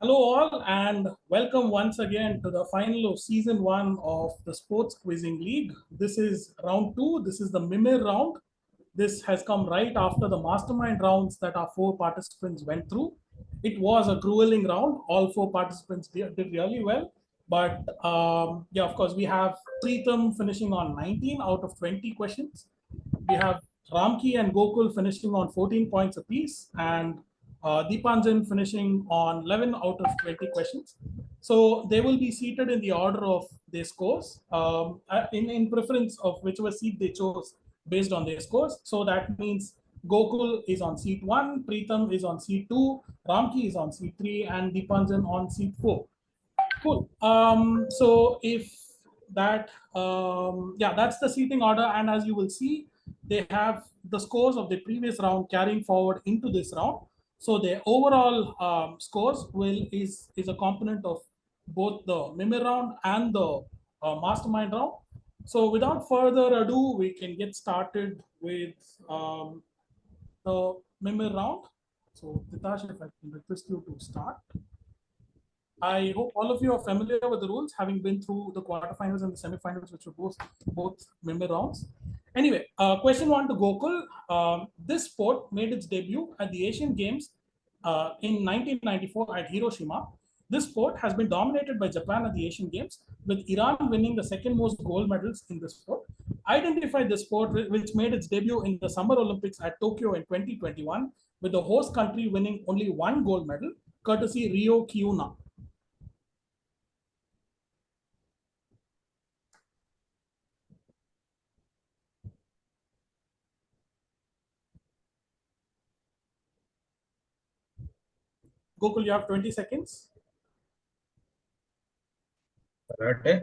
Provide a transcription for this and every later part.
Hello, all, and welcome once again to the final of season one of the Sports Quizzing League. This is round two. This is the MIMIR round. This has come right after the Mastermind rounds that our four participants went through. It was a grueling round. All four participants did really well. But yeah, of course, we have Preetham finishing on 19 out of 20 questions. We have Ramkey and Gokul finishing on 14 points apiece, and Deepanjan finishing on 11 out of 20 questions. So they will be seated in the order of their scores, in preference of whichever seat they chose based on their scores. So that means Gokul is on seat 1, Preetham is on seat 2, Ramkey is on seat 3, and Deepanjan on seat 4. Cool. So if that, yeah, that's the seating order. And as you will see, they have the scores of the previous round carrying forward into this round. So their overall scores is a component of both the MIMIR round and the Mastermind round. So without further ado, we can get started with the MIMIR round. So Titash, if I can request you to start. I hope all of you are familiar with the rules, having been through the quarterfinals and the semifinals, which were both MIMIR rounds. Anyway, question one to Gokul. This sport made its debut at the Asian Games in 1994 at Hiroshima. This sport has been dominated by Japan at the Asian Games, with Iran winning the second most gold medals in this sport. Identify this sport, which made its debut in the Summer Olympics at Tokyo in 2021, with the host country winning only one gold medal, courtesy Rio Kyuna. Gokul, you have 20 seconds. Karate.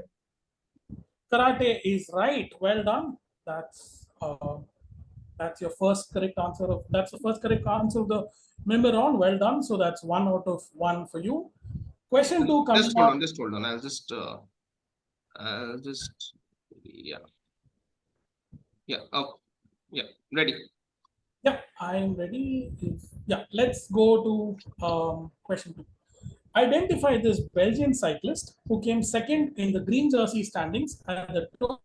Karate is right. Well done. That's your first correct answer that's the first correct answer of the MIMIR round. Well done. So that's 1 out of 1 for you. Question 2 coming up. Just hold on. I'll just yeah. Oh, yeah. Ready. Yeah, I am ready. Yeah, let's go to question 2. Identify this Belgian cyclist who came second in the green jersey standings at the Tour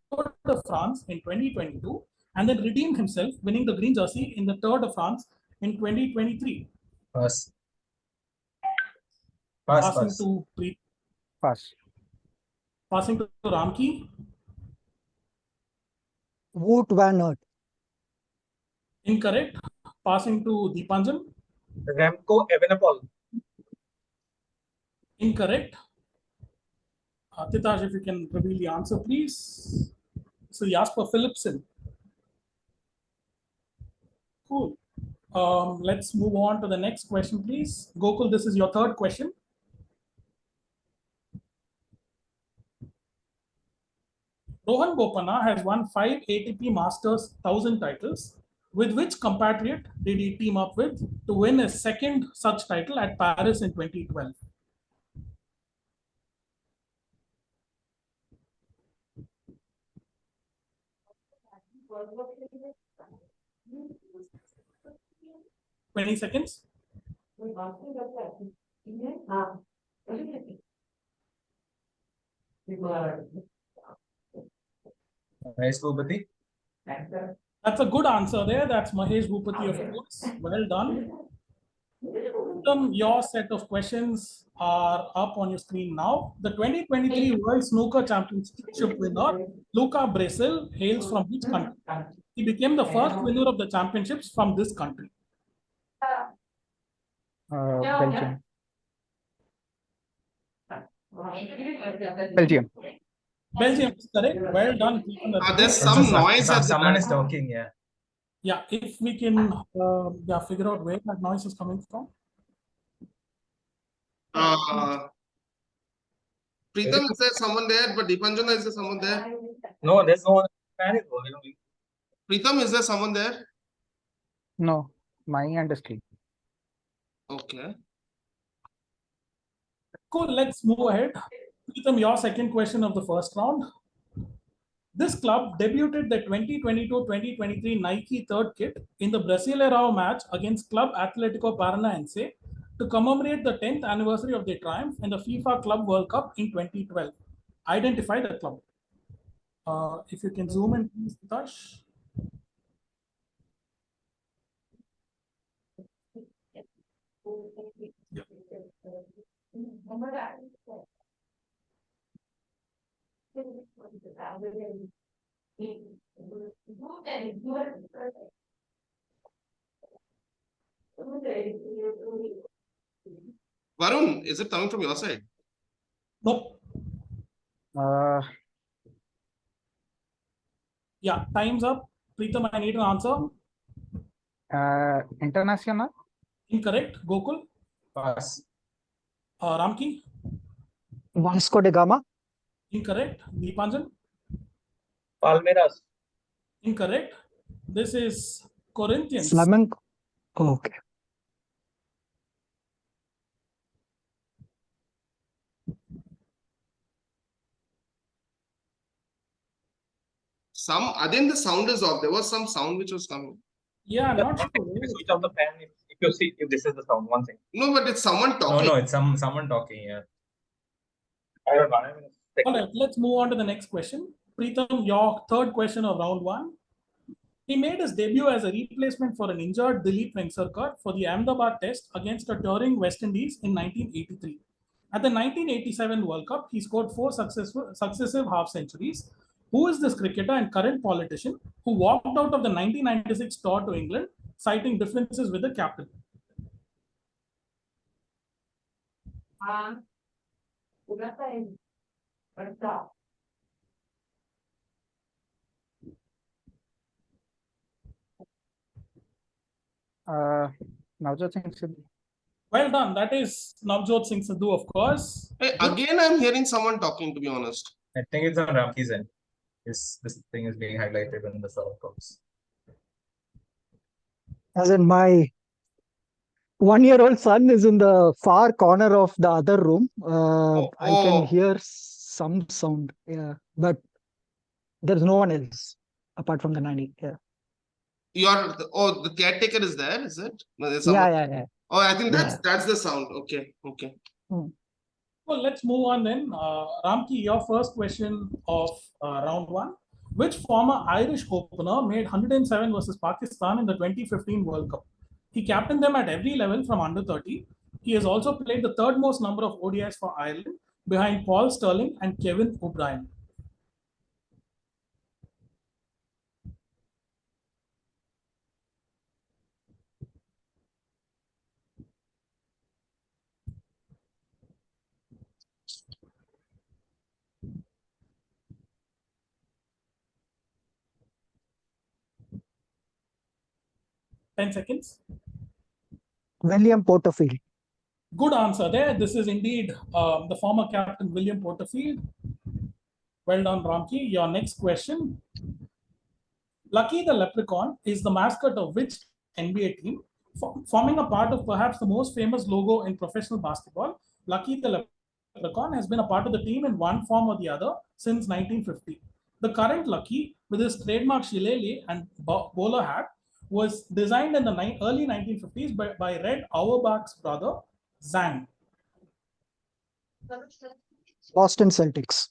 de France in 2022 and then redeemed himself, winning the green jersey in the Tour de France in 2023. Pass. Passing to Pass. Passing to Ramkey. Wout van Aert. Incorrect. Passing to Deepanjan. Remco Evenepoel. Incorrect. Titash, if you can reveal the answer, please. So Jasper Philipsen. Cool. Let's move on to the next question, please. Gokul, this is your third question. Rohan Bopanna has won 5 ATP Masters 1000 titles. With which compatriot did he team up with to win a second such title at Paris in 2012? Twenty seconds. Mahesh Bhupati. That's a good answer there. That's Mahesh Bhupati, of course. Well done. Your set of questions are up on your screen now. The 2023 World Snooker Championship winner, Luca Brazil, hails from which country? He became the first winner of the championships from this country. Belgium. Belgium. Belgium is correct. Well done. There's some noise. Someone is talking. Yeah. Yeah, if we can figure out where that noise is coming from. Preetham, is there someone there? But Deepanjan, is there someone there? No, there's no one. Preetham, is there someone there? No, my end is clean. Okay. Cool, let's move ahead. Preetham, your second question of the first round. This club debuted the 2022-2023 Nike third kit in the Brasileirão match against Club Atlético Paranaense to commemorate the 10th anniversary of their triumph in the FIFA Club World Cup in 2012. Identify the club. If you can zoom in, please, Tash. Varun, is it coming from your side? Nope. Yeah, time's up. Preetham, I need an answer. International? Incorrect. Gokul. Pass. Ramkey. Vasco da Gama? Incorrect. Deepanjan. Palmeiras. Incorrect. This is Corinthians. Flamenco? Okay. Then the sound is off. There was some sound which was coming. Yeah, I'm not sure. If you switch off the fan, if you see if this is the sound, one thing. No, but it's someone talking. No, it's someone talking. Yeah. I don't know. I'm gonna check. All right, let's move on to the next question. Preetham, your third question of round one. He made his debut as a replacement for an injured Dilip Vengsarkar for the Ahmedabad Test against a touring West Indies in 1983. At the 1987 World Cup, he scored 4 successive half centuries. Who is this cricketer and current politician who walked out of the 1996 tour to England, citing differences with the captain? Navjot Singh Sidhu. Well done. That is Navjot Singh Sidhu, of course. Hey, again, I'm hearing someone talking, to be honest. I think it's on Ramkey's end. This thing is being highlighted when the sound comes. As in, my 1-year-old son is in the far corner of the other room. I can hear some sound. Yeah, but there's no one else apart from the nanny. Yeah. The caretaker is there, is it? No, there's Yeah. someone. Oh, I think that's the sound. Okay. Well, let's move on then. Ramkey, your first question of round one. Which former Irish opener made 107 versus Pakistan in the 2015 World Cup? He captained them at every level from under 30. He has also played the third most number of ODIs for Ireland, behind Paul Sterling and Kevin O'Brien. Ten seconds. William Porterfield. Good answer there. This is indeed the former captain William Porterfield. Well done, Ramkey. Your next question. Lucky the Leprechaun is the mascot of which NBA team? Forming a part of perhaps the most famous logo in professional basketball, Lucky the Leprechaun has been a part of the team in one form or the other since 1950. The current Lucky, with his trademark shillelagh and bowler hat, was designed in the early 1950s by Red Auerbach's brother, Zhang. Boston Celtics.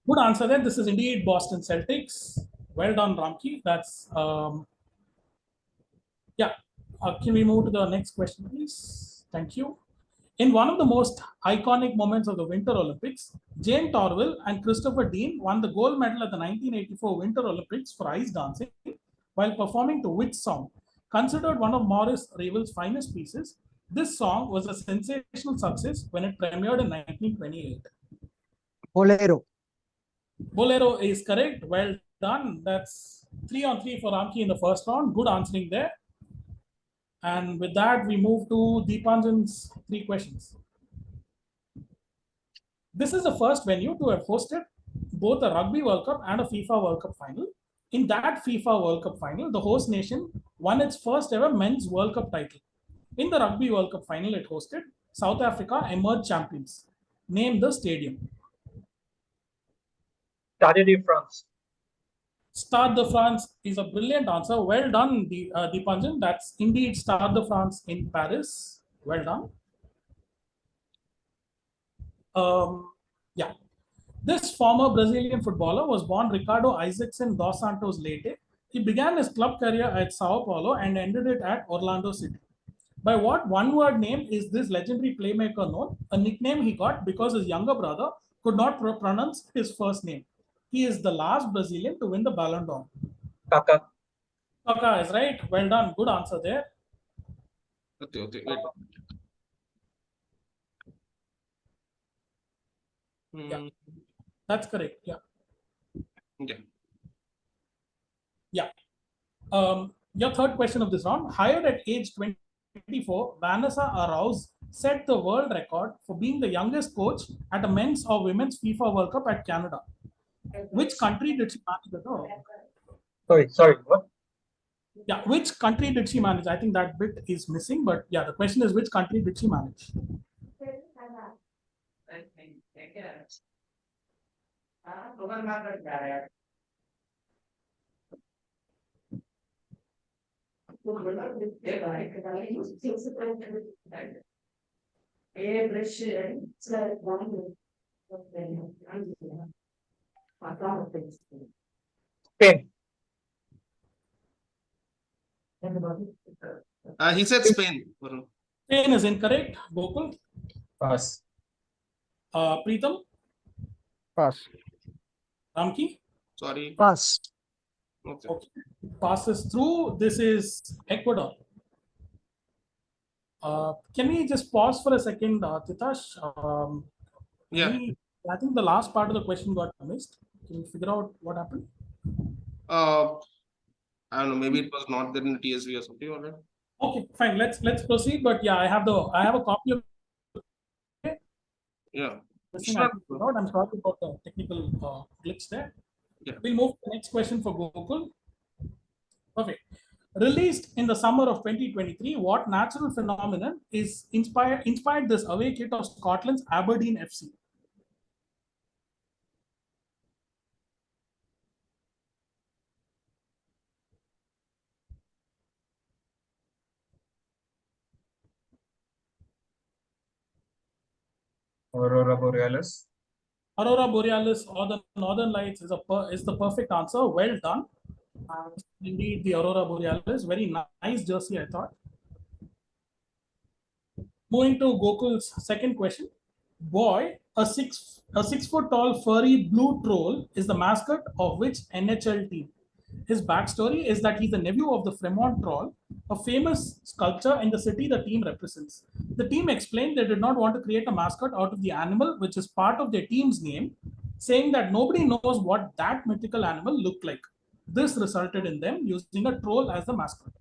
Good answer there. This is indeed Boston Celtics. Well done, Ramkey. That's can we move to the next question, please? Thank you. In one of the most iconic moments of the Winter Olympics, Jane Torvill and Christopher Dean won the gold medal at the 1984 Winter Olympics for ice dancing while performing to which song? Considered one of Maurice Ravel's finest pieces, this song was a sensational success when it premiered in 1928. Bolero. Bolero is correct. Well done. That's 3 on 3 for Ramkey in the first round. Good answering there. And with that, we move to Deepanjan's 3 questions. This is the first venue to have hosted both a Rugby World Cup and a FIFA World Cup final. In that FIFA World Cup final, the host nation won its first ever men's World Cup title. In the Rugby World Cup final it hosted, South Africa emerged champions. Name the stadium. Stade de France. Stade de France is a brilliant answer. Well done, Deepanjan. That's indeed Stade de France in Paris. Well done. Yeah. This former Brazilian footballer was born Ricardo Isaacson dos Santos Leite. He began his club career at Sao Paulo and ended it at Orlando City. By what one-word name is this legendary playmaker known? A nickname he got because his younger brother could not pronounce his first name. He is the last Brazilian to win the Ballon d'Or. Kaka. Kaka is right. Well done. Good answer there. Okay, wait. Yeah. That's correct. Yeah. Yeah. Your third question of this round. Hired at age 24, Vanessa Arauz set the world record for being the youngest coach at a men's or women's FIFA World Cup at Canada. Which country did she manage? Sorry, what? Yeah, which country did she manage? I think that bit is missing, but yeah, the question is which country did she manage? Spain. He said Spain. Spain is incorrect. Gokul. Pass. Preetham. Pass. Sorry. Pass. Okay. Passes through. This is Ecuador. Can we just pause for a second, Titash? Yeah. I think the last part of the question got missed. Can you figure out what happened? I don't know. Maybe it was not there in the TSV or something. Or Okay, fine. Let's proceed. But yeah, I have a copy of. yeah. I'm sorry about the technical glitch there. Yeah. We'll move to the next question for Gokul. Perfect. Released in the summer of 2023, what natural phenomenon is inspired this away kit of Scotland's Aberdeen FC? Aurora Borealis. Aurora Borealis or the Northern Lights is the perfect answer. Well done. Indeed, the Aurora Borealis. Very nice jersey, I thought. Moving to Gokul's second question. Boy, a six foot tall furry blue troll is the mascot of which NHL team? His backstory is that he's the nephew of the Fremont Troll, a famous sculpture in the city the team represents. The team explained they did not want to create a mascot out of the animal, which is part of their team's name, saying that nobody knows what that mythical animal looked like. This resulted in them using a troll as the mascot.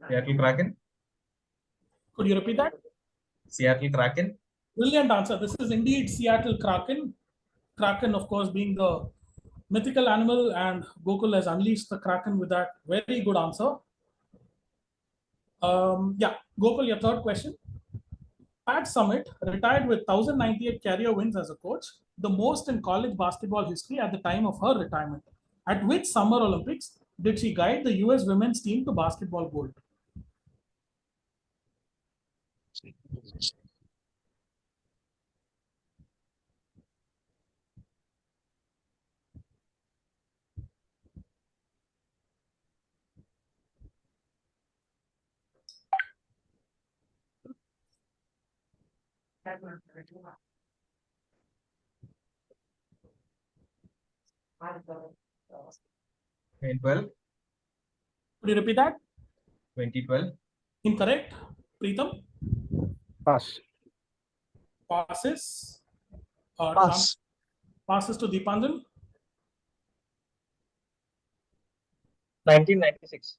Seattle Kraken. Could you repeat that? Seattle Kraken. Brilliant answer. This is indeed Seattle Kraken. Kraken, of course, being the mythical animal, and Gokul has unleashed the Kraken with that. Very good answer. Yeah, Gokul, your third question. Pat Summitt retired with 1,098 career wins as a coach, the most in college basketball history at the time of her retirement. At which Summer Olympics did she guide the US women's team to basketball gold? In 12. Could you repeat that? 2012. Incorrect. Preetham? Pass. Passes. Pass. Passes to Deepanjan. 1996.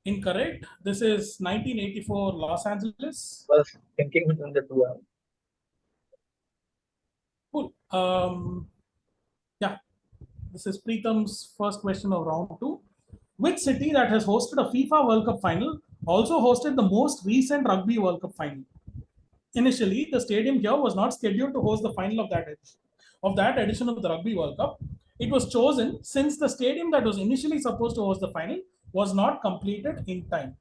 Incorrect. This is 1984 Los Angeles. I was thinking between the two. Cool. Yeah. This is Preetham's first question of round two. Which city that has hosted a FIFA World Cup final also hosted the most recent Rugby World Cup final. Initially, the stadium here was not scheduled to host the final of that edition of the Rugby World Cup. It was chosen since the stadium that was initially supposed to host the final was not completed in time.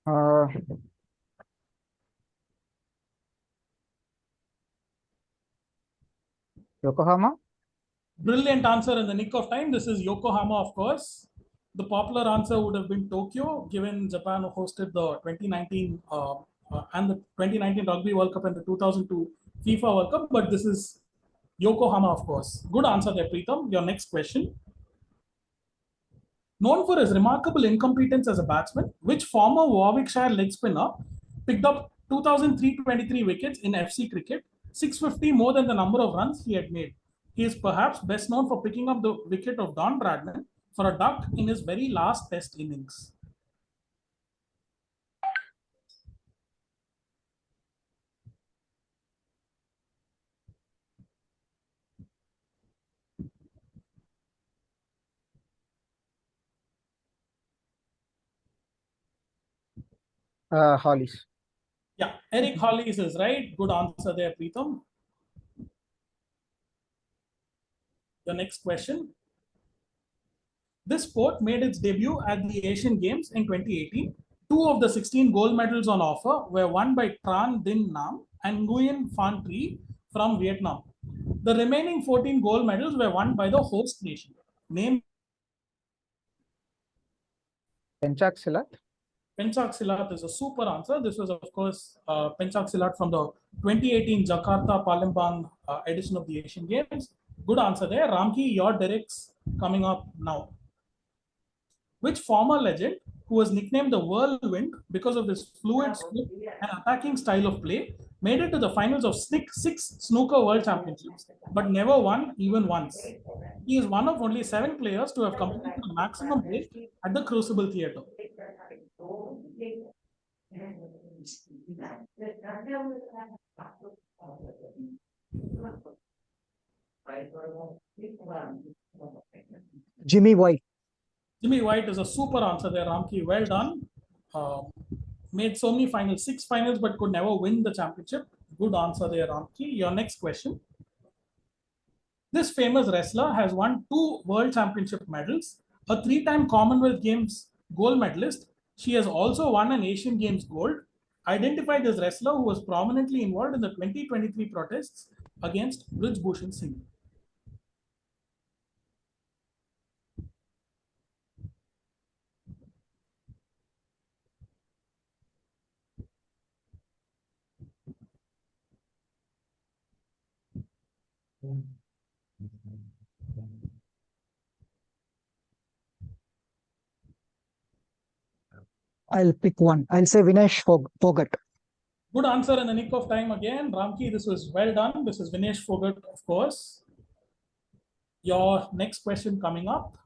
Uh, Yokohama? Brilliant answer in the nick of time. This is Yokohama, of course. The popular answer would have been Tokyo, given Japan hosted the 2019 and the 2019 Rugby World Cup and the 2002 FIFA World Cup. But this is Yokohama, of course. Good answer there, Preetham. Your next question. Known for his remarkable incompetence as a batsman, which former Warwickshire leg spinner picked up 2,323 wickets in FC cricket, 650 more than the number of runs he had made. He is perhaps best known for picking up the wicket of Don Bradman for a duck in his very last Test innings. Hollies. Yeah, Eric Hollies is right. Good answer there, Preetham. The next question. This sport made its debut at the Asian Games in 2018. Two of the 16 gold medals on offer were won by Tran Din Nam and Nguyen Phan Tri from Vietnam. The remaining 14 gold medals were won by the host nation. Name Penchak Silat? Pencak Silat is a super answer. This was, of course, Pencak Silat from the 2018 Jakarta Palembang edition of the Asian Games. Good answer there. Ramkey, your directs coming up now. Which former legend, who was nicknamed the Whirlwind because of his fluid stroke and attacking style of play, made it to the finals of six snooker world championships, but never won even once. He is one of only 7 players to have completed the maximum race at the Crucible Theatre. Jimmy White. Jimmy White is a super answer there, Ramkey. Well done. Made so many finals, 6 finals, but could never win the championship. Good answer there, Ramkey. Your next question. This famous wrestler has won 2 World Championship medals, a 3-time Commonwealth Games gold medalist. She has also won an Asian Games gold. Identified as wrestler who was prominently involved in the 2023 protests against Brij Bhushan Singh. I'll pick one. I'll say Vinesh Phogat. Good answer in the nick of time again. Ramkey, this was well done. This is Vinesh Phogat, of course. Your next question coming up.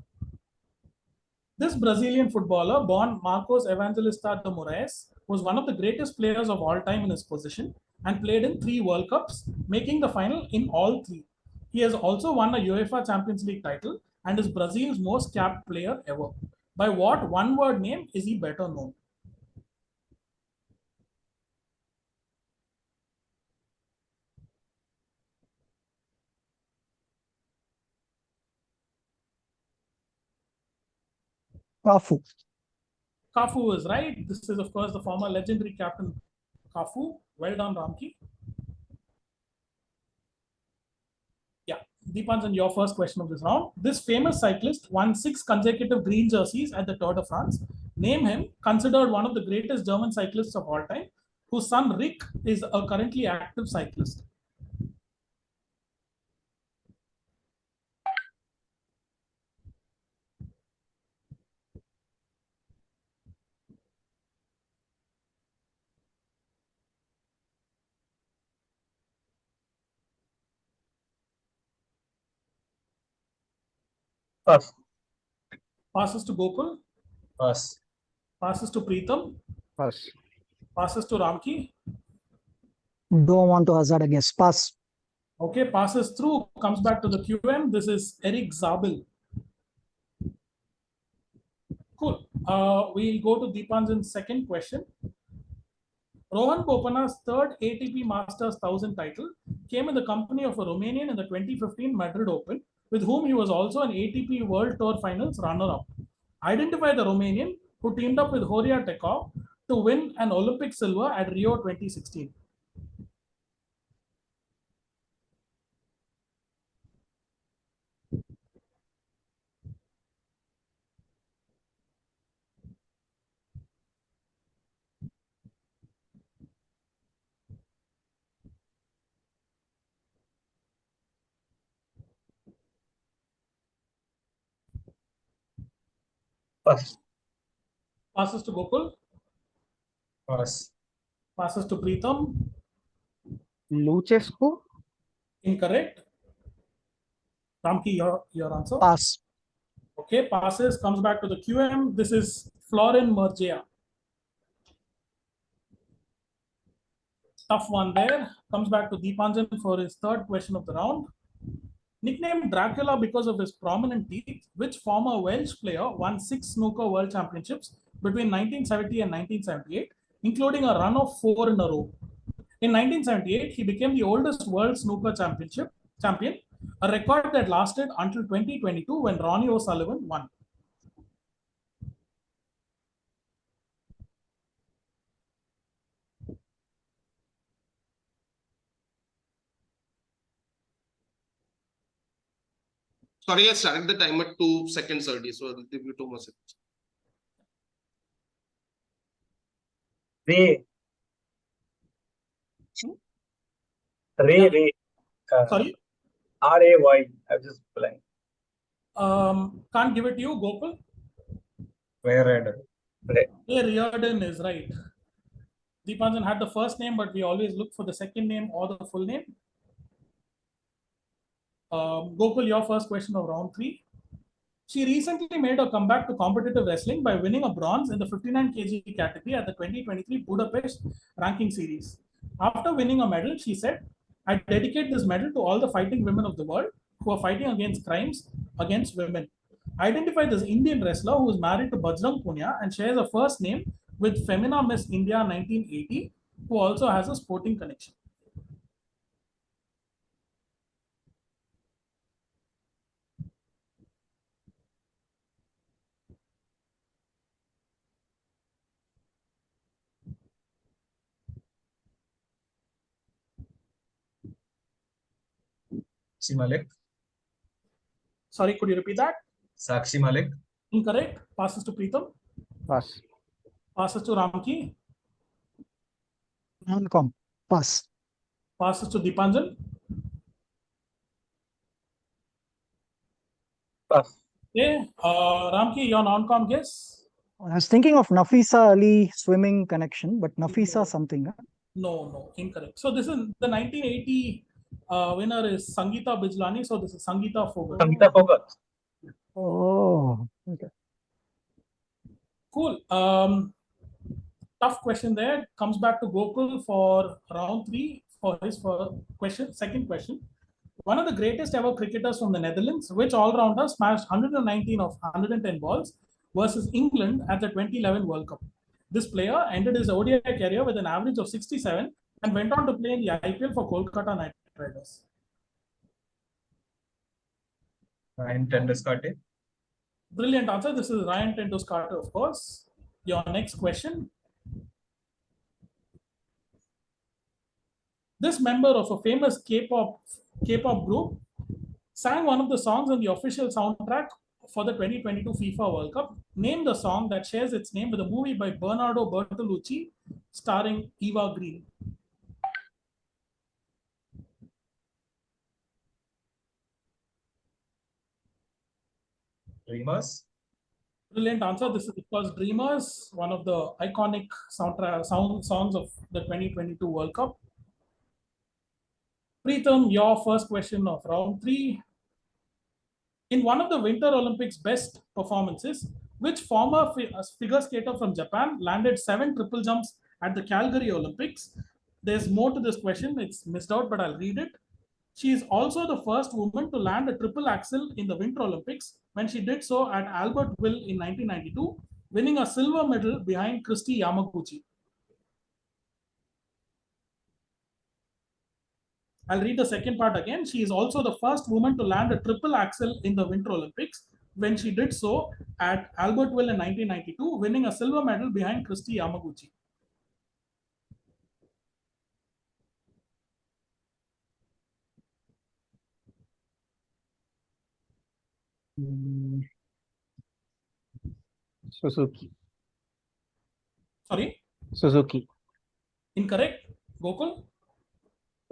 This Brazilian footballer, born Marcos Evangelista de Moraes, was one of the greatest players of all time in his position and played in 3 World Cups, making the final in all 3. He has also won a UEFA Champions League title and is Brazil's most capped player ever. By what one-word name is he better known? Kafu. Cafu is right. This is, of course, the former legendary captain Cafu. Well done, Ramkey. Yeah, Deepanjan, your first question of this round. This famous cyclist won 6 consecutive green jerseys at the Tour de France. Name him, considered one of the greatest German cyclists of all time, whose son Rick is a currently active cyclist. Pass. Passes to Gokul. Pass. Passes to Preetham. Pass. Passes to Ramkey. Don't want to hazard a guess. Pass. Okay, passes through, comes back to the QM. This is Eric Zabel. Cool. We'll go to Deepanjan's second question. Rohan Bopana's third ATP Masters 1000 title came in the company of a Romanian in the 2015 Madrid Open, with whom he was also an ATP World Tour Finals runner-up. Identify the Romanian who teamed up with Horia Tekov to win an Olympic silver at Rio 2016. Pass. Passes to Gokul. Pass. Passes to Preetham. Lucescu. Incorrect. Ramkey, your answer. Pass. Okay, passes, comes back to the QM. This is Florin Mergea. Tough one there. Comes back to Deepanjan for his third question of the round. Nicknamed Dracula because of his prominent teeth, which former Welsh player won 6 snooker world championships between 1970 and 1978, including a run of 4 in a row. In 1978, he became the oldest world snooker champion, a record that lasted until 2022 when Ronnie O'Sullivan won. Sorry, I started the timer 2 seconds early, so I'll give you 2 more seconds. Ray. Yeah. Ray. Sorry? RAY. I'm just blank. Can't give it to you, Gokul. Where Ray. Riordan is right. Deepanjan had the first name, but we always look for the second name or the full name. Gokul, your first question of round 3. She recently made a comeback to competitive wrestling by winning a bronze in the 59 kg category at the 2023 Budapest ranking series. After winning a medal, she said, "I dedicate this medal to all the fighting women of the world who are fighting against crimes against women." Identify this Indian wrestler who is married to Bajrang Punia and shares a first name with Femina Miss India 1980, who also has a sporting connection. Sakshi Malik. Sorry, could you repeat that? Sakshi Malik. Incorrect. Passes to Preetham. Pass. Passes to Ramkey. Non-com. Pass. Passes to Deepanjan. Pass. Okay. Ramkey, your non-com guess? I was thinking of Nafisa Ali swimming connection, but Nafisa something. Huh? No, incorrect. So this is the 1980 winner is Sangeeta Bijlani. So this is Sangeeta Foregone. Sangeeta Foregone. Oh, okay. Cool. Tough question there. Comes back to Gokul for round 3 for his second question. One of the greatest ever cricketers from the Netherlands, which all-rounder smashed 119 of 110 balls versus England at the 2011 World Cup. This player ended his ODI career with an average of 67 and went on to play in the IPL for Kolkata Knight Riders. Ryan Tenduskar. Brilliant answer. This is Ryan Tenduskar, of course. Your next question. This member of a famous K-pop group sang one of the songs on the official soundtrack for the 2022 FIFA World Cup. Name the song that shares its name with a movie by Bernardo Bertolucci starring Eva Green. Dreamers. Brilliant answer. This is because Dreamers, one of the iconic songs of the 2022 World Cup. Preetham, your first question of round 3. In one of the Winter Olympics best performances, which former figure skater from Japan landed 7 triple jumps at the Calgary Olympics? There's more to this question. It's missed out, but I'll read it. She is also the first woman to land a triple axel in the Winter Olympics when she did so at Albertville in 1992, winning a silver medal behind Christy Yamaguchi. I'll read the second part again. She is also the first woman to land a triple axel in the Winter Olympics when she did so at Albertville in 1992, winning a silver medal behind Christy Yamaguchi. Suzuki. Sorry? Suzuki. Incorrect. Gokul?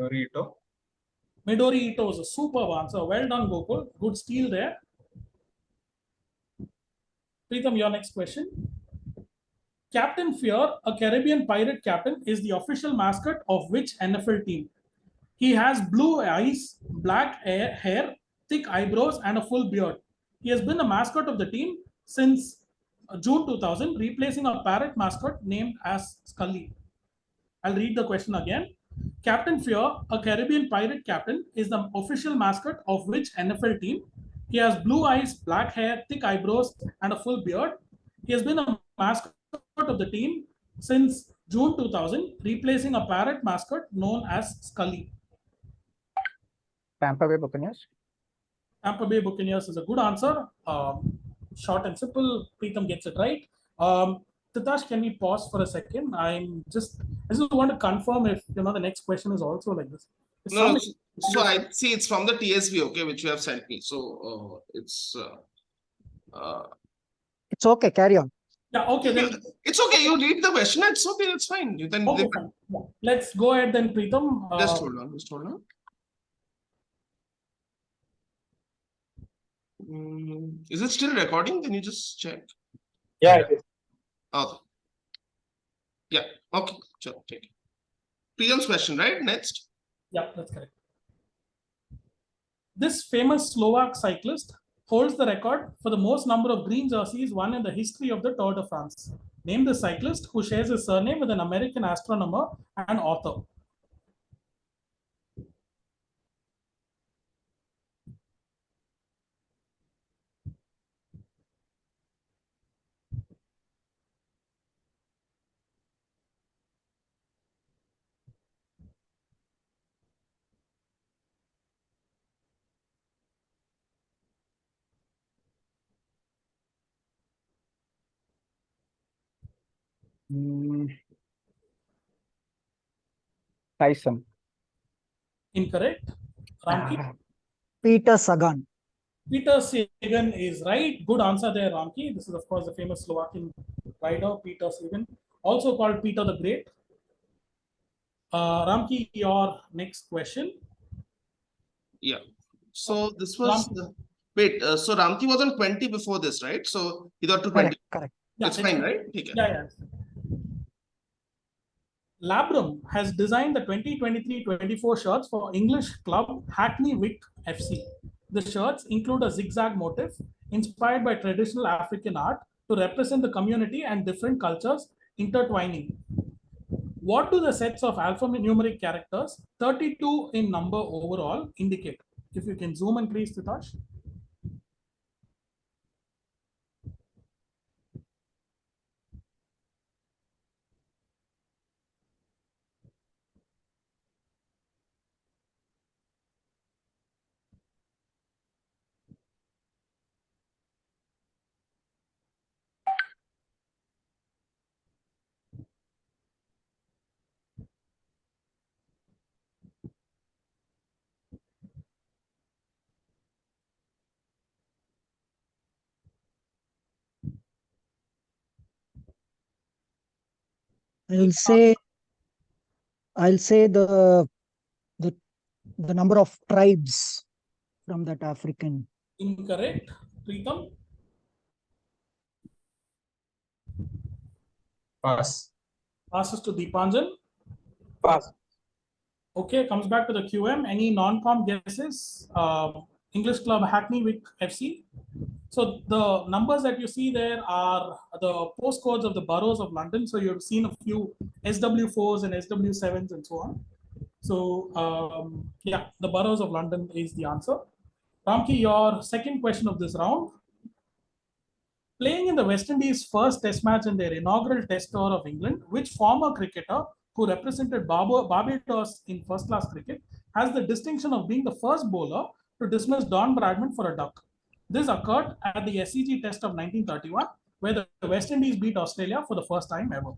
Dorito. Midori Ito is a superb answer. Well done, Gokul. Good steal there. Preetham, your next question. Captain Fear, a Caribbean pirate captain, is the official mascot of which NFL team? He has blue eyes, black hair, thick eyebrows, and a full beard. He has been the mascot of the team since June 2000, replacing a parrot mascot named as Scully. I'll read the question again. Captain Fear, a Caribbean pirate captain, is the official mascot of which NFL team? He has blue eyes, black hair, thick eyebrows, and a full beard. He has been a mascot of the team since June 2000, replacing a parrot mascot known as Scully. Tampa Bay Buccaneers. Tampa Bay Buccaneers is a good answer. Short and simple. Preetham gets it right. Titash, can we pause for a second? I just want to confirm if the next question is also like this. No, so I see it's from the TSV, okay, which you have sent me. So it's okay. Carry on. Yeah, okay. Then it's okay. You read the question. It's okay. It's fine. You then okay, fine. Yeah. Let's go ahead then, Preetham. Just hold on. Just hold on. Is it still recording? Can you just check? Yeah, it is. Okay. Yeah. Okay. Sure. Take it. Preetham's question, right? Next. Yeah, that's correct. This famous Slovak cyclist holds the record for the most number of green jerseys won in the history of the Tour de France. Name the cyclist who shares his surname with an American astronomer and author. Tyson. Incorrect. Ramkey? Peter Sagan. Peter Sagan is right. Good answer there, Ramkey. This is, of course, the famous Slovakian rider, Peter Sagan, also called Peter the Great. Ramkey, your next question. Yeah. So this was wait. So Ramkey was on 20 before this, right? So he got to 20. Correct. Yeah, it's fine, right? Okay. Yeah. Labrum has designed the 2023-24 shirts for English club Hackney Wick FC. The shirts include a zigzag motif inspired by traditional African art to represent the community and different cultures intertwining. What do the sets of alphanumeric characters, 32 in number overall, indicate? If you can zoom in, please, Titash. I'll say the number of tribes from that African. Incorrect. Preetham? Pass. Passes to Deepanjan. Pass. Okay, comes back to the QM. Any non-com guesses? English club Hackney Wick FC. So the numbers that you see there are the postcodes of the boroughs of London. So you've seen a few SW4s and SW7s and so on. So yeah, the boroughs of London is the answer. Ramkey, your second question of this round. Playing in the West Indies' first Test match in their inaugural Test tour of England, which former cricketer who represented Barbados in first-class cricket has the distinction of being the first bowler to dismiss Don Bradman for a duck? This occurred at the SCG Test of 1931, where the West Indies beat Australia for the first time ever.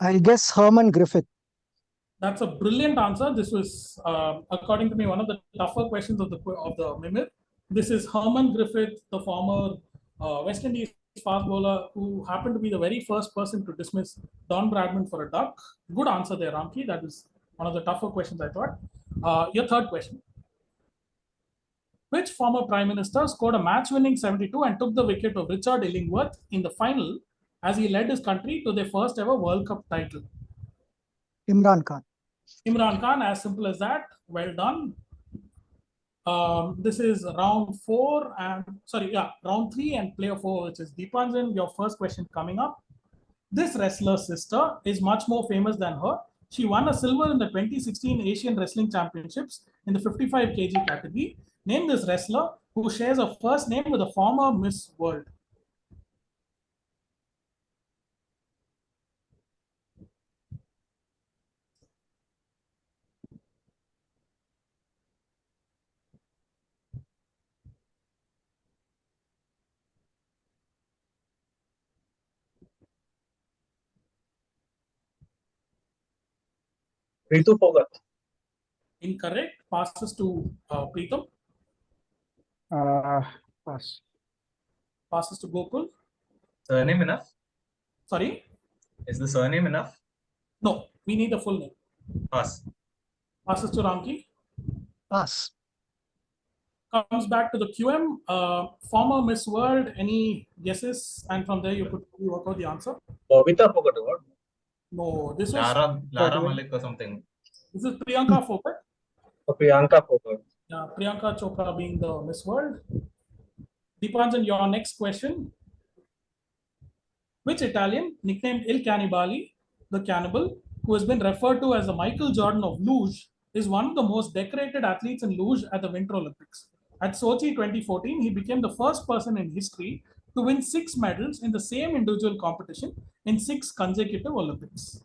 I'll guess Herman Griffith. That's a brilliant answer. This was, according to me, one of the tougher questions of the MIMIR. This is Herman Griffith, the former West Indies fast bowler, who happened to be the very first person to dismiss Don Bradman for a duck. Good answer there, Ramkey. That is one of the tougher questions, I thought. Your third question. Which former prime minister scored a match-winning 72 and took the wicket of Richard Illingworth in the final as he led his country to their first ever World Cup title? Imran Khan. Imran Khan, as simple as that. Well done. This is round round 3 and player 4, which is Deepanjan. Your first question coming up. This wrestler's sister is much more famous than her. She won a silver in the 2016 Asian Wrestling Championships in the 55 kg category. Name this wrestler who shares a first name with a former Miss World. Ritu Phogat. Incorrect. Passes to Preetham. Pass. Passes to Gokul. Surname enough? Sorry? Is the surname enough? No, we need a full name. Pass. Passes to Ramkey. Pass. Comes back to the QM. Former Miss World, any guesses? And from there, you could work out the answer. Bobita Phogat. What? No, this was Lara Malik or something. this is Priyanka Phogat. Priyanka Phogat. Yeah, Priyanka Chopra being the Miss World. Deepanjan, your next question. Which Italian, nicknamed Il Cannibali, the cannibal, who has been referred to as the Michael Jordan of luge, is one of the most decorated athletes in luge at the Winter Olympics? At Sochi 2014, he became the first person in history to win 6 medals in the same individual competition in 6 consecutive Olympics.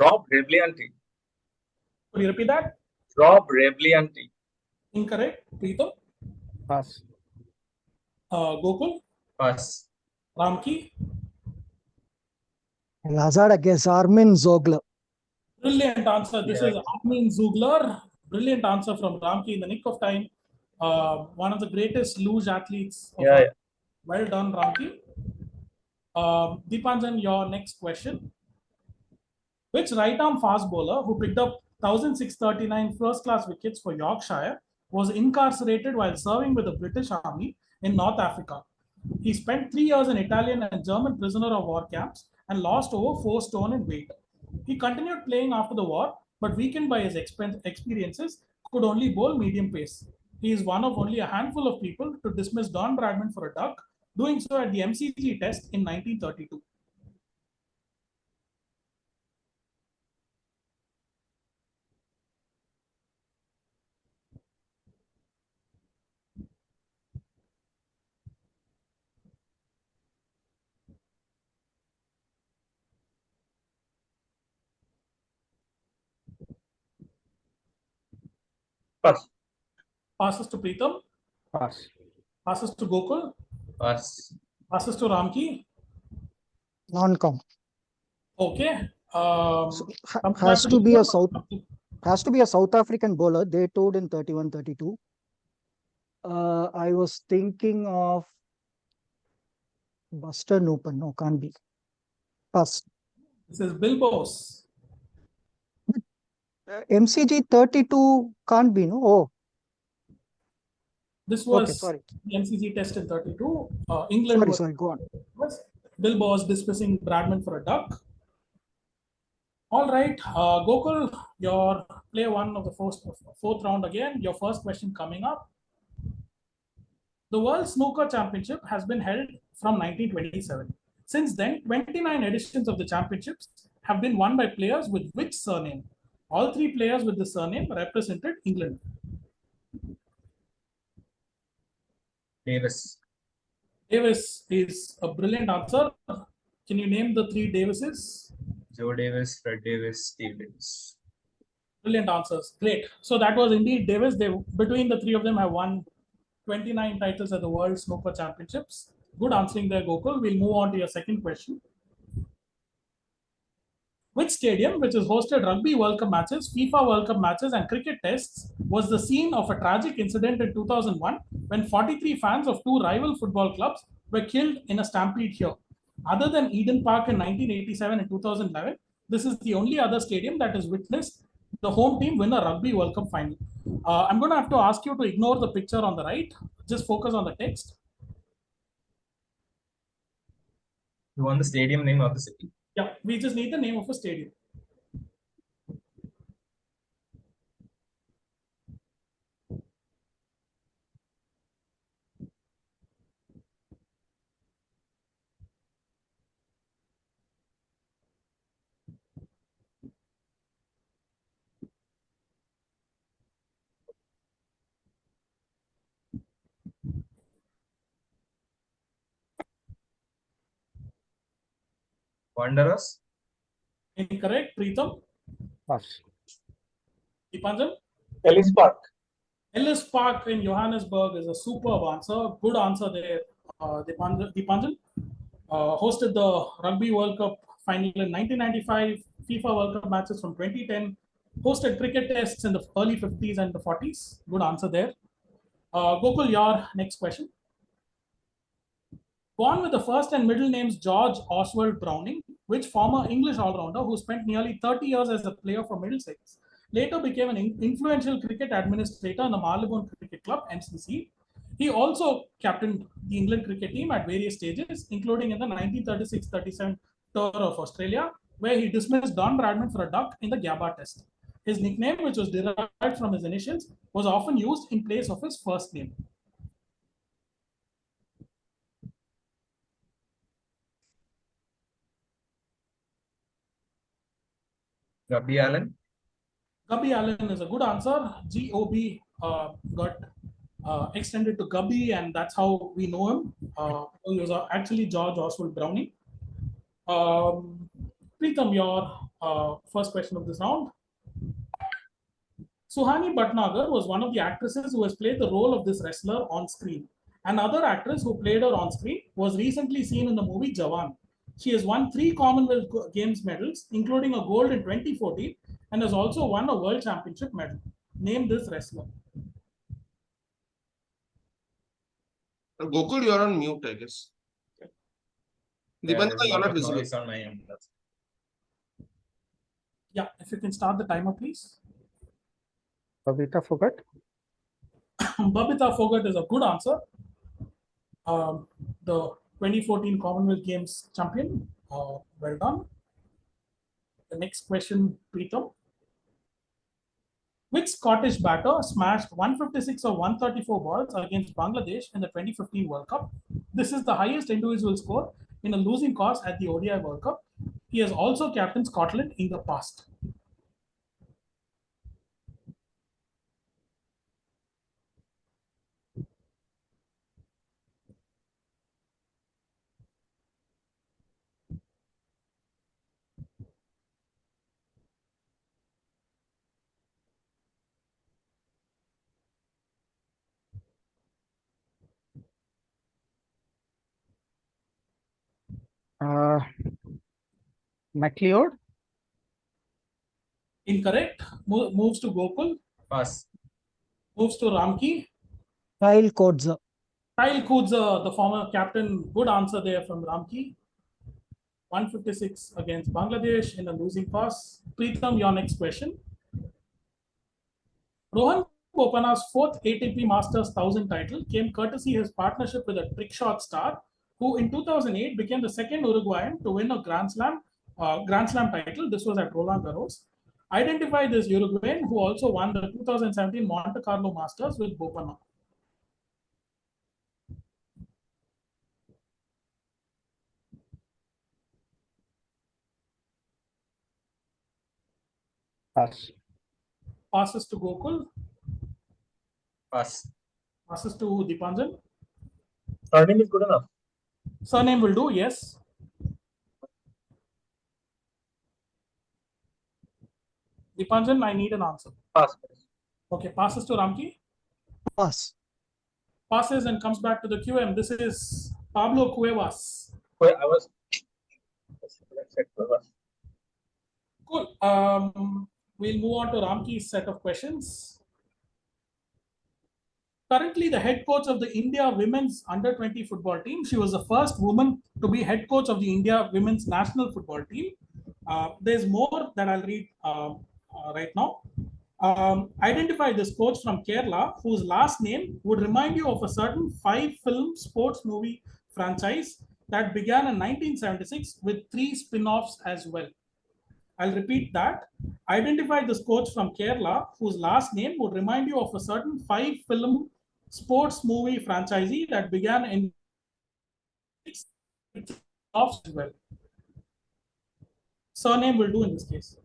Rob Reblianti. Could you repeat that? Rob Reblianti. Incorrect. Preetham. Pass. Gokul. Pass. Ramkey. Hazard guess Armin Zogler. Brilliant answer. This is Armin Zugler. Brilliant answer from Ramkey in the nick of time. One of the greatest luge athletes. Well done, Ramkey. Deepanjan, your next question. Which right-arm fast bowler who picked up 1,639 first-class wickets for Yorkshire was incarcerated while serving with the British Army in North Africa? He spent 3 years in Italian and German prisoner of war camps and lost over 4 stone in weight. He continued playing after the war, but weakened by his experiences, could only bowl medium pace. He is one of only a handful of people to dismiss Don Bradman for a duck, doing so at the MCG Test in 1932. Pass. Passes to Preetham. Pass. Passes to Gokul. Pass. Passes to Ramkey. Non-com. Okay. So, Comes back has to to the be a board. South has to be a South African bowler. They toured in 31-32. I was thinking of Buster Noopen. No, can't be. Pass. This is Bill Bose. MCG 32 can't be. No. Oh, This okay. was Sorry. the MCG test in 32. England was, Sorry. Go on. Bill Bose dismissing Bradman for a duck. All right, Gokul, your play one of the fourth round again. Your first question coming up. The World Snooker Championship has been held from 1927. Since then, 29 editions of the championships have been won by players with which surname? All three players with the surname represented England. Davis. Davis is a brilliant answer. Can you name the three Davises? Joe Davis, Fred Davis, Steve Davis. Brilliant answers. Great. So that was indeed Davis. They between the three of them have won 29 titles at the World Snooker Championships. Good answering there, Gokul. We'll move on to your second question. Which stadium, which has hosted Rugby World Cup matches, FIFA World Cup matches, and cricket tests, was the scene of a tragic incident in 2001 when 43 fans of two rival football clubs were killed in a stampede here? Other than Eden Park in 1987 and 2011, this is the only other stadium that has witnessed the home team win a Rugby World Cup final. I'm going to have to ask you to ignore the picture on the right. Just focus on the text. You want the stadium name of the city? Yeah, we just need the name of a stadium. Wanderers? Incorrect. Preetham? Pass. Deepanjan? Ellis Park. Ellis Park in Johannesburg is a superb answer. Good answer there, Deepanjan. Hosted the Rugby World Cup final in 1995, FIFA World Cup matches from 2010, hosted cricket tests in the early 50s and the 40s. Good answer there. Gokul, your next question. Born with the first and middle names George Oswald Browning, which former English all-rounder who spent nearly 30 years as a player for Middlesex, later became an influential cricket administrator in the Marylebone Cricket Club, MCC. He also captained the England cricket team at various stages, including in the 1936-37 tour of Australia, where he dismissed Don Bradman for a duck in the Gabba Test. His nickname, which was derived from his initials, was often used in place of his first name. Gubby Allen? Gubby Allen is a good answer. GOB got extended to Gubby, and that's how we know him. He was actually George Oswald Browning. Preetham, your first question of this round. Suhani Bhatnagar was one of the actresses who has played the role of this wrestler on screen. Another actress who played her on screen was recently seen in the movie Jawan. She has won 3 Commonwealth Games medals, including a gold in 2014, and has also won a World Championship medal. Name this wrestler. Gokul, you're on mute, I guess. Yeah, Deepanjan, there's a you're lot not of visible. noise on my end. Yeah, if you can start the timer, please. Babita Phogat. Babita Phogat is a good answer. The 2014 Commonwealth Games champion. Well done. The next question, Preetham. Which Scottish batter smashed 156 or 134 balls against Bangladesh in the 2015 World Cup? This is the highest individual score in a losing cause at the ODI World Cup. He has also captained Scotland in the past. MacLeod. Incorrect. Moves to Gokul. Pass. Moves to Ramkey. Kyle Kodza. Kyle Kudza, the former captain. Good answer there from Ramkey. 156 against Bangladesh in a losing pass. Preetham, your next question. Rohan Bopana's fourth ATP Masters 1000 title came courtesy his partnership with a trick shot star, who in 2008 became the second Uruguayan to win a Grand Slam title. This was at Roland Garros. Identify this Uruguayan who also won the 2017 Monte Carlo Masters with Bopana. Pass. Passes to Gokul. Pass. Passes to Deepanjan. Surname is good enough. Surname will do, yes. Deepanjan, I need an answer. Pass. Okay, passes to Ramkey. Pass. Passes and comes back to the QM. This is Pablo Cuevas. Wait, I was. Cool. We'll move on to Ramkey's set of questions. Currently the head coach of the India women's under-20 football team. She was the first woman to be head coach of the India women's national football team. There's more that I'll read right now. Identify this coach from Kerala whose last name would remind you of a certain 5-film sports movie franchise that began in 1976 with 3 spin-offs as well. I'll repeat that. Identify this coach from Kerala whose last name would remind you of a certain 5-film sports movie franchisee that began in 6 spin-offs as well. Surname will do in this case.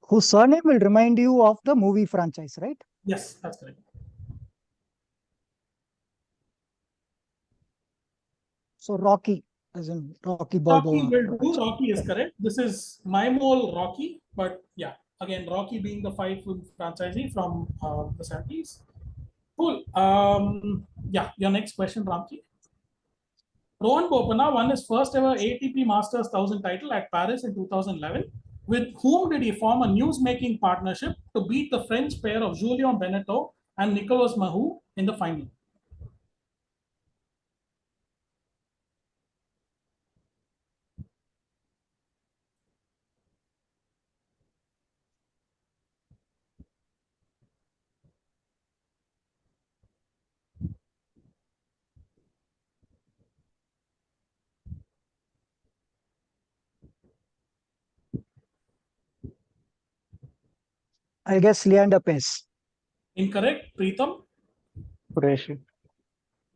Whose surname will remind you of the movie franchise, right? Yes, that's correct. So Rocky, as in Rocky Rocky Balboa. will do. Rocky is correct. This is MIMIR Rocky, but yeah, again, Rocky being the 5-film franchisee from the 70s. Cool. Yeah, your next question, Ramkey. Rohan Bopana won his first ever ATP Masters 1000 title at Paris in 2011. With whom did he form a news-making partnership to beat the French pair of Julien Benneteau and Nicolas Mahut in the final? I guess Leander Pace. Incorrect. Preetham. Qureshi.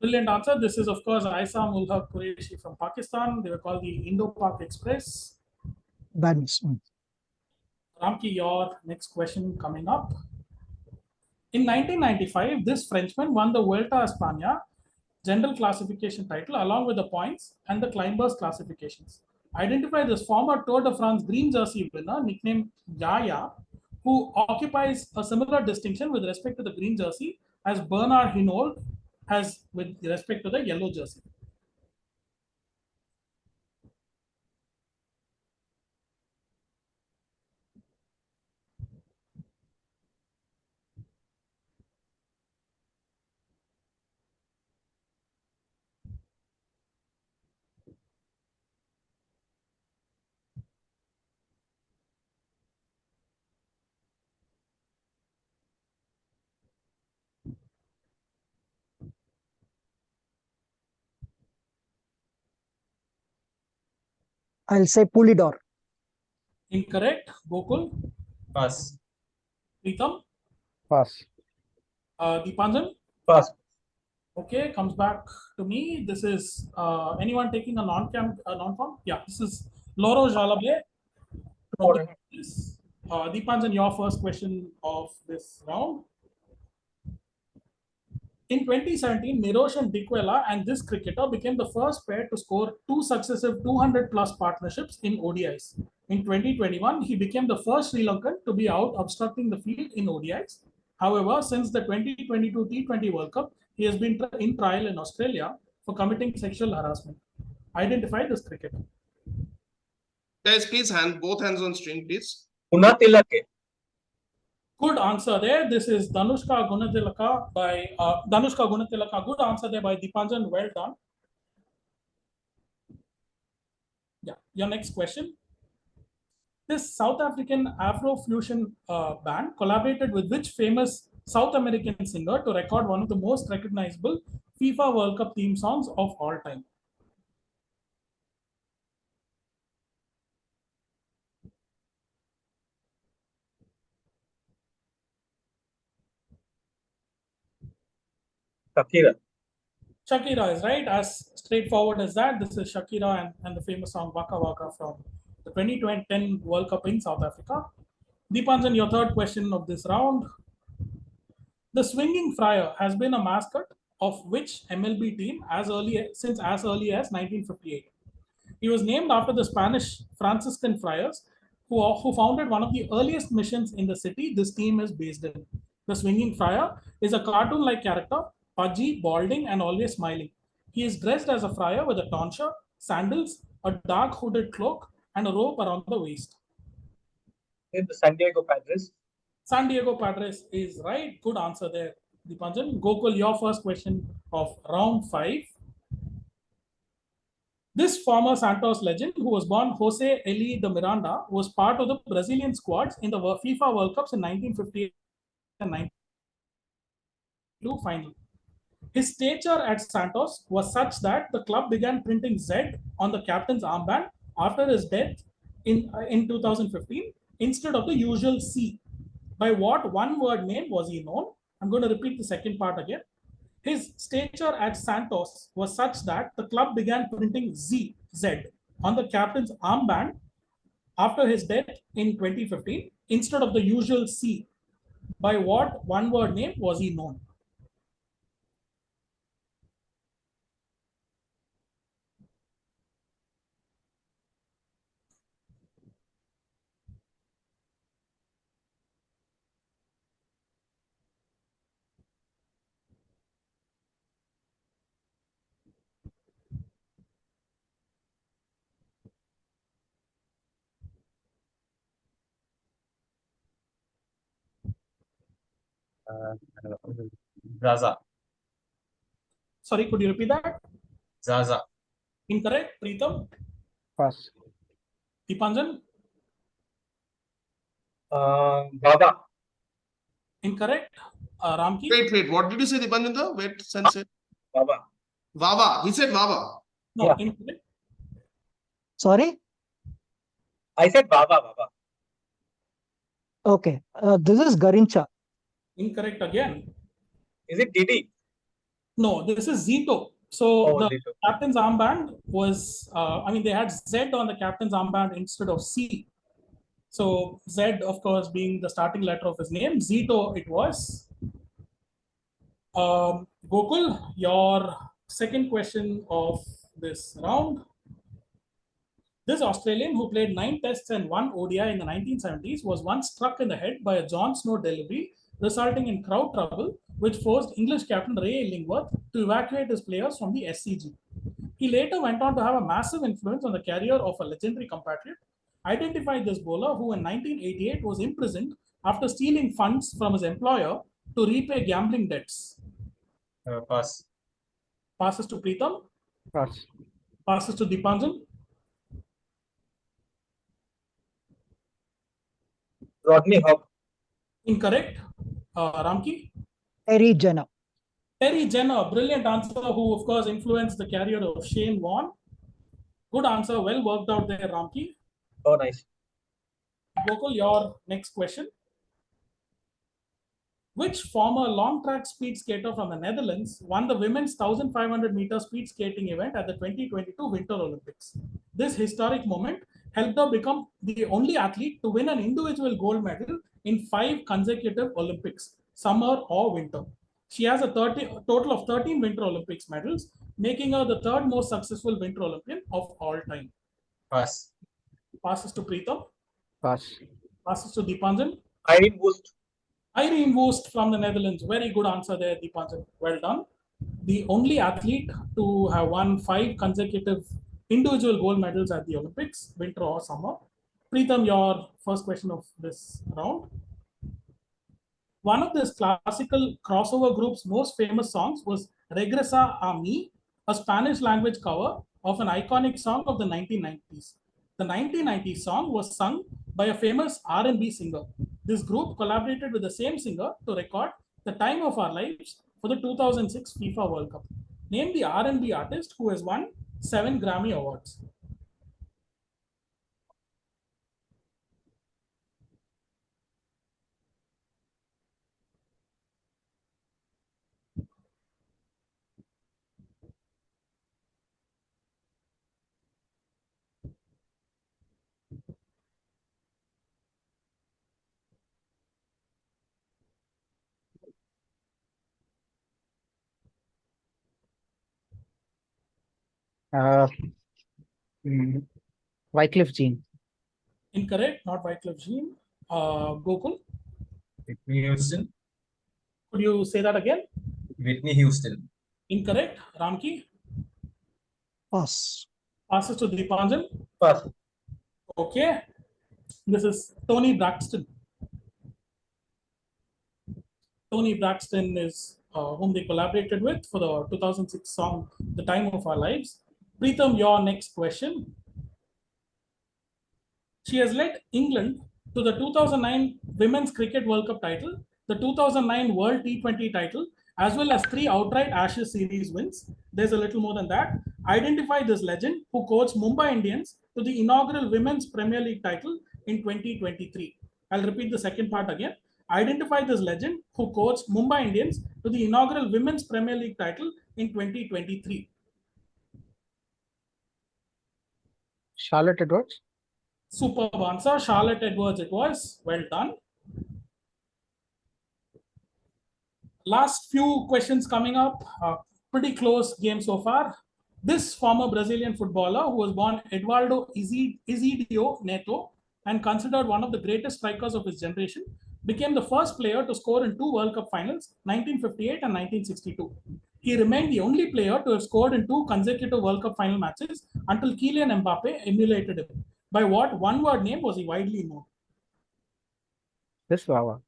Brilliant answer. This is, of course, Aisam ul Haq Qureshi from Pakistan. They were called the Indo-Pak Express. Badness. Ramki, your next question coming up. In 1995, this Frenchman won the Vuelta a España general classification title along with the points and the climbers classifications. Identify this former Tour de France green jersey winner nicknamed Yaya, who occupies a similar distinction with respect to the green jersey as Bernard Hinault has with respect to the yellow jersey. I'll say Pulidor. Incorrect. Gokul. Pass. Preetham. Pass. Deepanjan. Pass. Okay, comes back to me. This is anyone taking a non-form? Yeah, this is Loro Jalabe. Deepanjan, your first question of this round. In 2017, Niroshan Dikwela and this cricketer became the first pair to score two successive 200-plus partnerships in ODIs. In 2021, he became the first Sri Lankan to be out obstructing the field in ODIs. However, since the 2022 T20 World Cup, he has been in trial in Australia for committing sexual harassment. Identify this cricketer. Guys, please both hands on screen, please. Unatilake. Good answer there. This is Danushka Gunatilaka by Danushka Gunatilaka. Good answer there by Deepanjan. Well done. Yeah. Your next question. This South African Afro-fusion band collaborated with which famous South American singer to record one of the most recognizable FIFA World Cup theme songs of all time? Shakira. Shakira is right. As straightforward as that, this is Shakira and the famous song Waka Waka from the 2010 World Cup in South Africa. Deepanjan, your third question of this round. The swinging friar has been a mascot of which MLB team since as early as 1958? He was named after the Spanish Franciscan friars who founded one of the earliest missions in the city this team is based in. The swinging friar is a cartoon-like character, pudgy, balding, and always smiling. He is dressed as a friar with a tonsure, sandals, a dark hooded cloak, and a rope around the waist. In the San Diego Padres. San Diego Padres is right. Good answer there, Deepanjan. Gokul, your first question of round 5. This former Santos legend, who was born Jose Eli de Miranda, was part of the Brazilian squads in the FIFA World Cups in 1958 and 1992 final. His stature at Santos was such that the club began printing Z on the captain's armband after his death in 2015 instead of the usual C. By what one-word name was he known? I'm going to repeat the second part again. His stature at Santos was such that the club began printing Z on the captain's armband after his death in 2015 instead of the usual C. By what one-word name was he known? Zaza. Sorry, could you repeat that? Zaza. Incorrect. Preetham? Pass. Deepanjan? Baba. Incorrect. Ramkey? Wait. What did you say, Deepanjan? Wait, Sensei. Baba. Vava. He said Vava. No, Yeah. incorrect. Sorry? I said Baba. Okay. This is Garincha. Incorrect again. Is it Didi? No, this is Zito. So the Zito. captain's armband was, they had Z on the captain's armband instead of C. So Z, of course, being the starting letter of his name, Zito it was. Gokul, your second question of this round. This Australian, who played 9 tests and 1 ODI in the 1970s, was once struck in the head by a Jon Snow delivery, resulting in crowd trouble, which forced English captain Ray Illingworth to evacuate his players from the SCG. He later went on to have a massive influence on the career of a legendary compatriot. Identify this bowler who in 1988 was imprisoned after stealing funds from his employer to repay gambling debts. Pass. Passes to Preetham. Pass. Passes to Deepanjan. Rodney Hogg. Incorrect. Ramkey. Terry Jenner. Terry Jenner, brilliant answer, who of course influenced the career of Shane Warne. Good answer, well worked out there, Ramkey. Oh, nice. Gokul, your next question. Which former long track speed skater from the Netherlands won the women's 1500 meter speed skating event at the 2022 Winter Olympics? This historic moment helped her become the only athlete to win an individual gold medal in 5 consecutive Olympics, summer or winter. She has a total of 13 Winter Olympics medals, making her the third most successful Winter Olympian of all time. Pass. Passes to Preetham. Pass. Passes to Deepanjan. Irene Woost. Irene Woost from the Netherlands. Very good answer there, Deepanjan. Well done. The only athlete to have won 5 consecutive individual gold medals at the Olympics, winter or summer. Preetham, your first question of this round. One of this classical crossover group's most famous songs was Regresa a mí, a Spanish language cover of an iconic song of the 1990s. The 1990s song was sung by a famous R&B singer. This group collaborated with the same singer to record The Time of Our Lives for the 2006 FIFA World Cup. Name the R&B artist who has won 7 Grammy Awards. Uh, mm, Wycliffe Jean. Incorrect, not Wycliffe Jean. Gokul, Whitney Houston. could you say that again? Whitney Houston. Incorrect. Ramkey, Pass. passes to Deepanjan. Pass. Okay. This is Tony Braxton. Tony Braxton is whom they collaborated with for the 2006 song The Time of Our Lives. Preetham, your next question. She has led England to the 2009 Women's Cricket World Cup title, the 2009 World T20 title, as well as 3 outright Ashes series wins. There's a little more than that. Identify this legend who coached Mumbai Indians to the inaugural Women's Premier League title in 2023. I'll repeat the second part again. Identify this legend who coached Mumbai Indians to the inaugural Women's Premier League title in 2023. Charlotte Edwards. Superb answer. Charlotte Edwards it was. Well done. Last few questions coming up. Pretty close game so far. This former Brazilian footballer who was born Eduardo Isidio Neto and considered one of the greatest strikers of his generation became the first player to score in 2 World Cup finals, 1958 and 1962. He remained the only player to have scored in 2 consecutive World Cup final matches until Kylian Mbappe emulated him. By what one-word name was he widely known? This Wawa.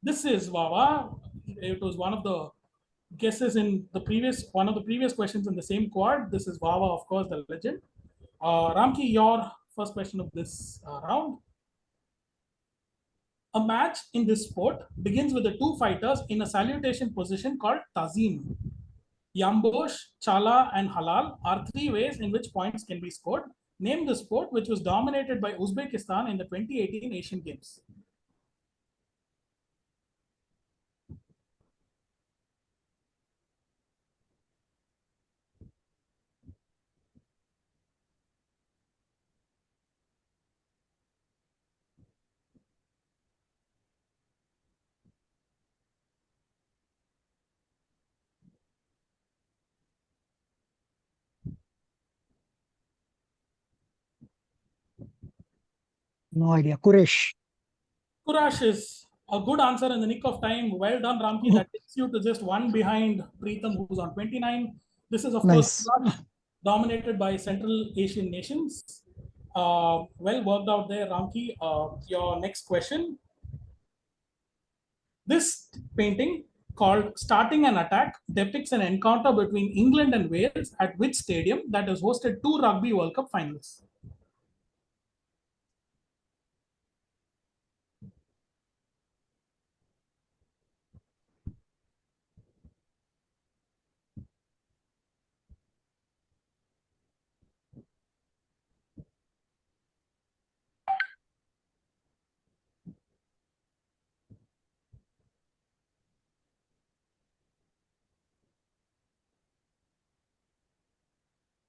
This is Wawa. It was one of the guesses in the previous questions in the same quad. This is Wawa, of course, the legend. Ramkey, your first question of this round. A match in this sport begins with the 2 fighters in a salutation position called Tazim. Yambosh, Chala, and Halal are 3 ways in which points can be scored. Name the sport which was dominated by Uzbekistan in the 2018 Asian Games. No idea. Kuresh. Kurash is a good answer in the nick of time. Well done, Ramkey. That takes you to just 1 behind Preetham, who's on 29. This is, of Nice. course, Kurash, dominated by Central Asian nations. Well worked out there, Ramkey. Your next question. This painting, called Starting an Attack, depicts an encounter between England and Wales at which stadium that has hosted 2 Rugby World Cup finals?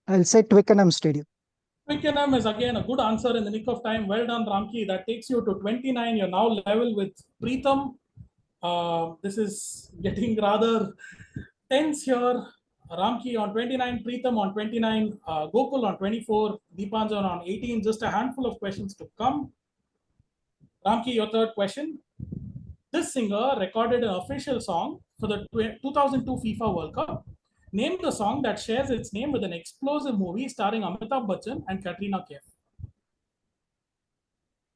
I'll say Twickenham Stadium. Twickenham is again a good answer in the nick of time. Well done, Ramkey. That takes you to 29. You're now level with Preetham. This is getting rather tense here. Ramkey on 29, Preetham on 29, Gokul on 24, Deepanjan on 18. Just a handful of questions to come. Ramkey, your third question. This singer recorded an official song for the 2002 FIFA World Cup. Name the song that shares its name with an explosive movie starring Amitabh Bachchan and Katrina Kaif.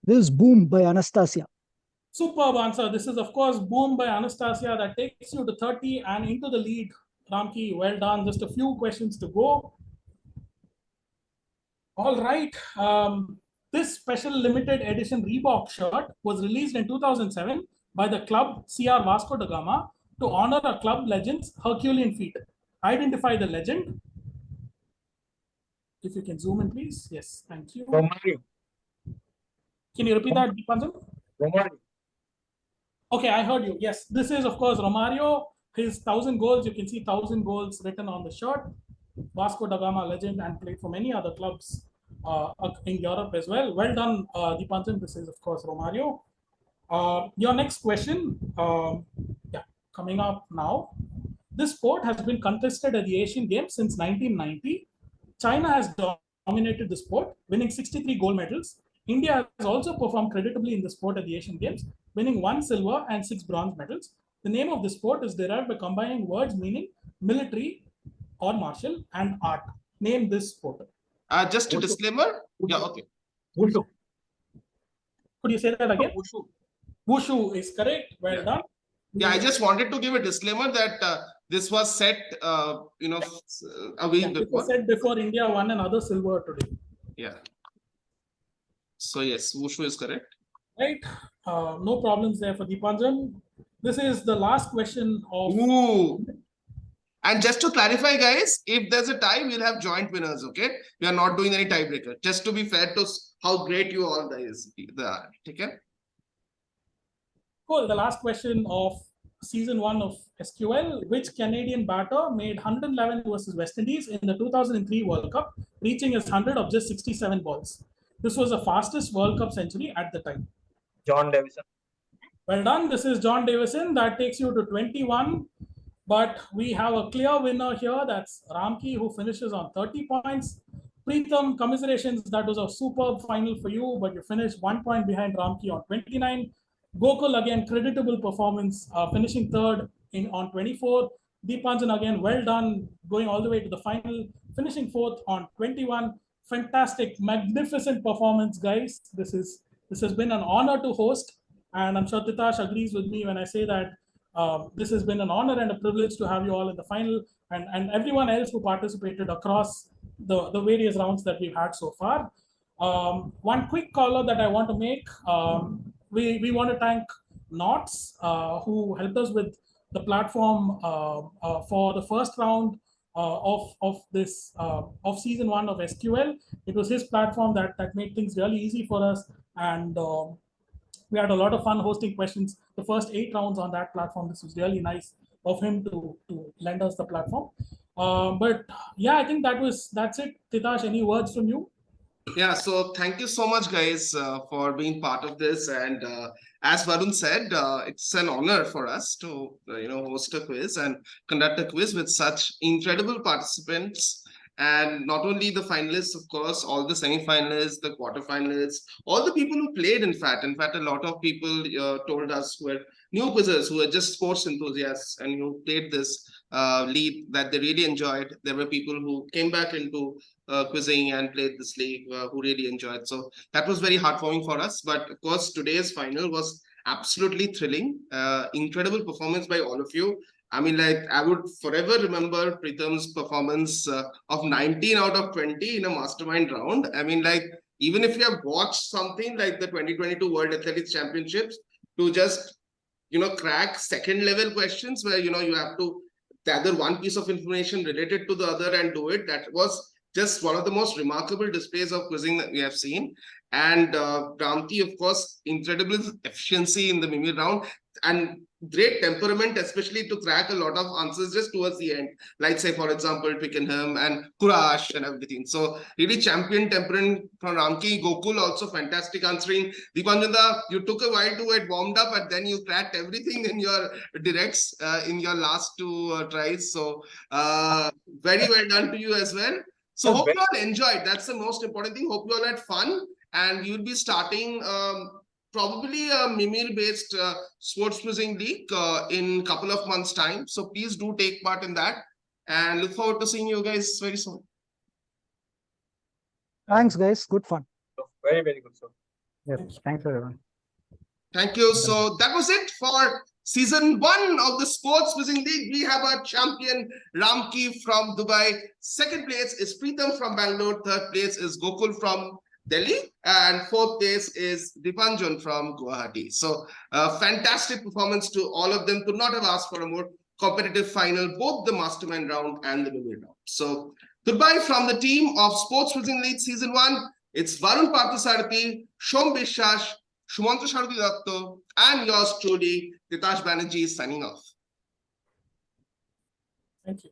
This is Boom by Anastasia. Superb answer. This is, of course, Boom by Anastasia that takes you to 30 and into the lead. Ramkey, well done. Just a few questions to go. All right. This special limited edition Reebok shirt was released in 2007 by the club CR Vasco da Gama to honor a club legend's Herculean feat. Identify the legend. If you can zoom in, please. Yes, thank you. Romario. Can you repeat that, Deepanjan? Romario. Okay, I heard you. Yes, this is, of course, Romario. His 1,000 goals. You can see 1,000 goals written on the shirt. Vasco da Gama legend and played for many other clubs in Europe as well. Well done, Deepanjan. This is, of course, Romario. Your next question, coming up now. This sport has been contested at the Asian Games since 1990. China has dominated the sport, winning 63 gold medals. India has also performed creditably in the sport at the Asian Games, winning 1 silver and 6 bronze medals. The name of the sport is derived by combining words meaning military or martial and art. Name this sport. Just a disclaimer. Yeah, okay. Wushu. Could you say that again? Wushu. Wushu is correct. Well done. Yeah, I just wanted to give a disclaimer that this was set, a week It before. was said before India won another silver today. Yeah. So yes, Wushu is correct. Right. No problems there for Deepanjan. This is the last question of. Ooh. And just to clarify, guys, if there's a tie, we'll have joint winners, okay? We are not doing any tiebreaker. Just to be fair to how great you all guys are. Okay? Cool. The last question of season 1 of SQL. Which Canadian batter made 111 versus West Indies in the 2003 World Cup, reaching his 100 of just 67 balls? This was the fastest World Cup century at the time. John Davison. Well done. This is John Davison. That takes you to 21. But we have a clear winner here. That's Ramkey, who finishes on 30 points. Preetham, commiserations. That was a superb final for you, but you finished 1 point behind Ramkey on 29. Gokul, again, creditable performance, finishing third on 24. Deepanjan, again, well done, going all the way to the final, finishing fourth on 21. Fantastic, magnificent performance, guys. This has been an honor to host, and I'm sure Titash agrees with me when I say that this has been an honor and a privilege to have you all in the final, and everyone else who participated across the various rounds that we've had so far. One quick call out that I want to make. We want to thank Knots, who helped us with the platform for the first round of this of season 1 of SQL. It was his platform that made things really easy for us, and we had a lot of fun hosting questions the first 8 rounds on that platform. This was really nice of him to lend us the platform. But yeah, I think that's it. Titash, any words from you? Yeah, so thank you so much, guys, for being part of this. And as Varun said, it's an honor for us to host a quiz and conduct a quiz with such incredible participants. And not only the finalists, of course, all the semi-finalists, the quarterfinalists, all the people who played, in fact, a lot of people told us who were new quizzers, who were just sports enthusiasts and who played this league that they really enjoyed. There were people who came back into quizzing and played this league who really enjoyed. So that was very heartwarming for us. But of course, today's final was absolutely thrilling. Incredible performance by all of you. I mean, like, I would forever remember Preetham's performance of 19 out of 20 in a Mastermind round. I mean, like, even if you have watched something like the 2022 World Athletics Championships, to just, crack second level questions where, you have to gather one piece of information related to the other and do it. That was just one of the most remarkable displays of quizzing that we have seen. And Ramkey, of course, incredible efficiency in the MIMIR round. and great temperament, especially to crack a lot of answers just towards the end. Like say, for example, Twickenham and Kurash and everything. So really champion temperament from Ramkey. Gokul also fantastic answering. Deepanjan, you took a while to get warmed up, and then you cracked everything in your directs in your last two tries. So very well done to you as well. So hope you all enjoyed. That's the most important thing. Hope you all had fun, and you'll be starting probably a MIMIR based sports quizzing league in a couple of months time. So please do take part in that, and look forward to seeing you guys very soon. Thanks, guys. Good fun. Very, very good, sir. Yes, thanks everyone. Thank you. So that was it for season 1 of the Sports Quizzing League. We have our champion Ramkey from Dubai. Second place is Preetham from Bangalore. Third place is Gokul from Delhi. And fourth place is Deepanjan from Guwahati. So fantastic performance to all of them. Could not have asked for a more competitive final, both the Mastermind round and the MIMIR round. So goodbye from the team of Sports Quizzing League season 1. It's Varun Parthasarathy, Shom Bishash, Shumanta Sharuti Datto, and yours truly, Titash Banerjee, signing off. Thank you.